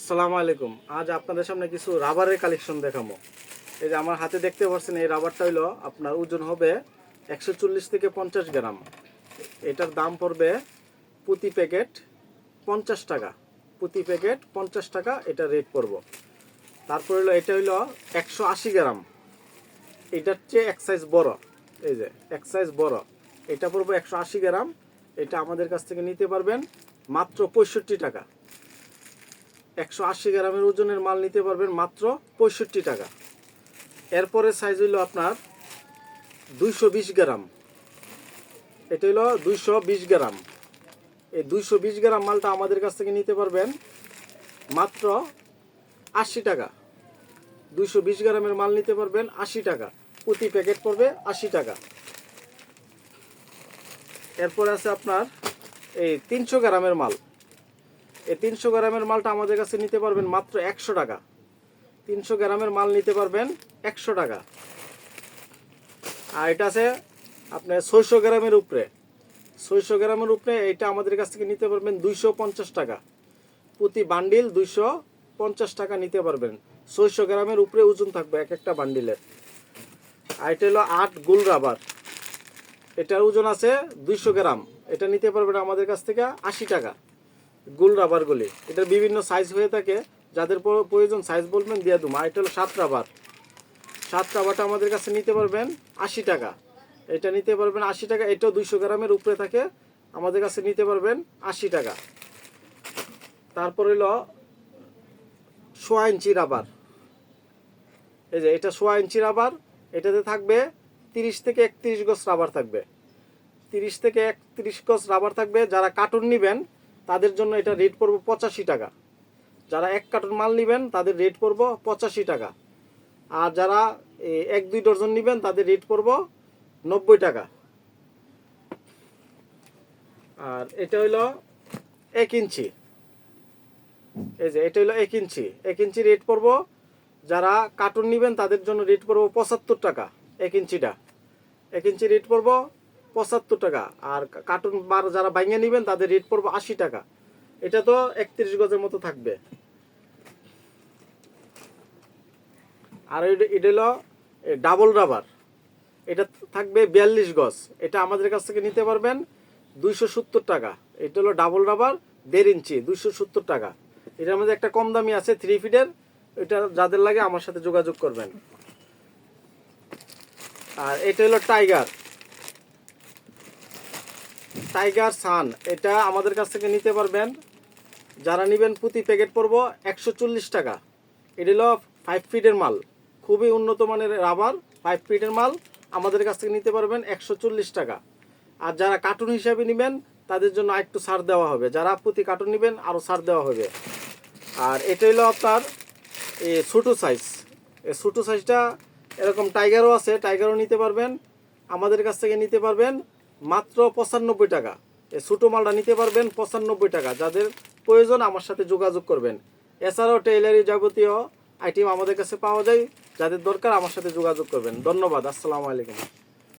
আসসালামু আলাইকুম। আজ আপনাদের সামনে কিছু রাবারের কালেকশন দেখাবো। এই যে আমার হাতে দেখতে পাচ্ছেন, এই রাবারটা হইলো আপনার ওজন হবে 140 থেকে 50 গ্রাম। এটার দাম পড়বে প্রতি প্যাকেট 50 টাকা। প্রতি প্যাকেট 50 টাকা এটা রেট পড়ব। তারপর হইলো এটা হইলো 180 গ্রাম। এটার চেয়ে এক সাইজ বড়, এই যে এক সাইজ বড়, এটা পড়বে 180 গ্রাম। এটা আমাদের কাছ থেকে নিতে পারবেন মাত্র 65 টাকা। 180 গ্রামের ওজনের মাল নিতে পারবেন মাত্র 65 টাকা। এরপরে সাইজ হইল আপনার 220 গ্রাম। এটা হইল 220 গ্রাম। এই 220 গ্রাম মালটা আমাদের কাছ থেকে নিতে পারবেন মাত্র 80 টাকা। 220 গ্রামের মাল নিতে পারবেন 80 টাকা। প্রতি প্যাকেট পড়বে 80 টাকা। এরপরে আছে আপনার এই 300 গ্রামের মাল। এই 300 গ্রামের মালটা আমাদের কাছে নিতে পারবেন মাত্র 100 টাকা। 300 গ্রামের মাল নিতে পারবেন 100 টাকা। আর এটা আছে আপনার 600 গ্রামের উপরে। 600 গ্রামের উপরে এটা আমাদের কাছ থেকে নিতে পারবেন 250 টাকা। প্রতি বান্ডিল 250 টাকা নিতে পারবেন। 600 গ্রামের উপরে ওজন থাকবে এক একটা বান্ডিলের। আর এটা হলো 8 গোল রাবার। এটার ওজন আছে 200 গ্রাম। এটা নিতে পারবেন আমাদের কাছ থেকে 80 টাকা। গোল রাবারগুলি এটার বিভিন্ন সাইজ হয়ে থাকে, যাদের প্রয়োজন সাইজ বলবেন দিয়ে দেবো। আর এটা হলো 7 রাবার। 7 রাবারটা আমাদের কাছে নিতে পারবেন 80 টাকা। এটা নিতে পারবেন 80 টাকা। এটাও 200 গ্রামের উপরে থাকে, আমাদের কাছে নিতে পারবেন 80 টাকা। তারপর হলো 1.5 ইঞ্চি রাবার। এই যে এটা 1.5 ইঞ্চি রাবার। এটাতে থাকবে 30 থেকে 31 গজ রাবার থাকবে। 30 থেকে 31 গজ রাবার থাকবে। যারা কার্টুন নেবেন তাদের জন্য এটা রেট পড়বে 85 টাকা। যারা 1 কার্টুন মাল নেবেন তাদের রেট পড়বে 85 টাকা। আর যারা 1-2 ডজন নেবেন তাদের রেট পড়বে 90 টাকা। আর এটা হইলো 1 ইঞ্চি। এই যে এটা হইলো 1 ইঞ্চি। 1 ইঞ্চি রেট পড়বে, যারা কার্টুন নেবেন তাদের জন্য রেট পড়বে 75 টাকা। 1 ইঞ্চিটা 1 ইঞ্চি রেট পড়বে 75 টাকা। আর কার্টুন বার যারা বাইঙ্গা নেবেন তাদের রেট পড়বে 80 টাকা। এটা তো 31 গজের মতো থাকবে। আর এটা হলো ডাবল রাবার। এটা থাকবে 42 গজ। এটা আমাদের কাছ থেকে নিতে পারবেন 270 টাকা। এটা হলো ডাবল রাবার 1.5 ইঞ্চি, 270 টাকা। এটার মধ্যে একটা কম দামি আছে 3 ফিটের। এটা যাদের লাগে আমার সাথে যোগাযোগ করবেন। আর এটা হলো টাইগার সান। এটা আমাদের কাছ থেকে নিতে পারবেন, যারা নেবেন প্রতি প্যাকেট পড়বো 140 টাকা। এটা হলো 5 ফিটের মাল, খুবই উন্নত মানের রাবার। 5 ফিটের মাল আমাদের কাছ থেকে নিতে পারবেন 140 টাকা। আর যারা কার্টুন হিসাবে নেবেন তাদের জন্য একটু ছাড় দেওয়া হবে। যারা প্রতি কার্টুন নেবেন আরও ছাড় দেওয়া হবে। আর এটা হলো আপনার এই ছোটো সাইজ। এই ছোটো সাইজটা এরকম টাইগারও আছে, টাইগারও নিতে পারবেন। আমাদের কাছ থেকে নিতে পারবেন মাত্র 95 টাকা। এই ছোটো মালটা নিতে পারবেন 95 টাকা। যাদের প্রয়োজন আমার সাথে যোগাযোগ করবেন। এছাড়াও টেইলারি যাবতীয় আইটেম আমাদের কাছে পাওয়া যায়। যাদের দরকার আমার সাথে যোগাযোগ করবেন। ধন্যবাদ। আসসালামু আলাইকুম।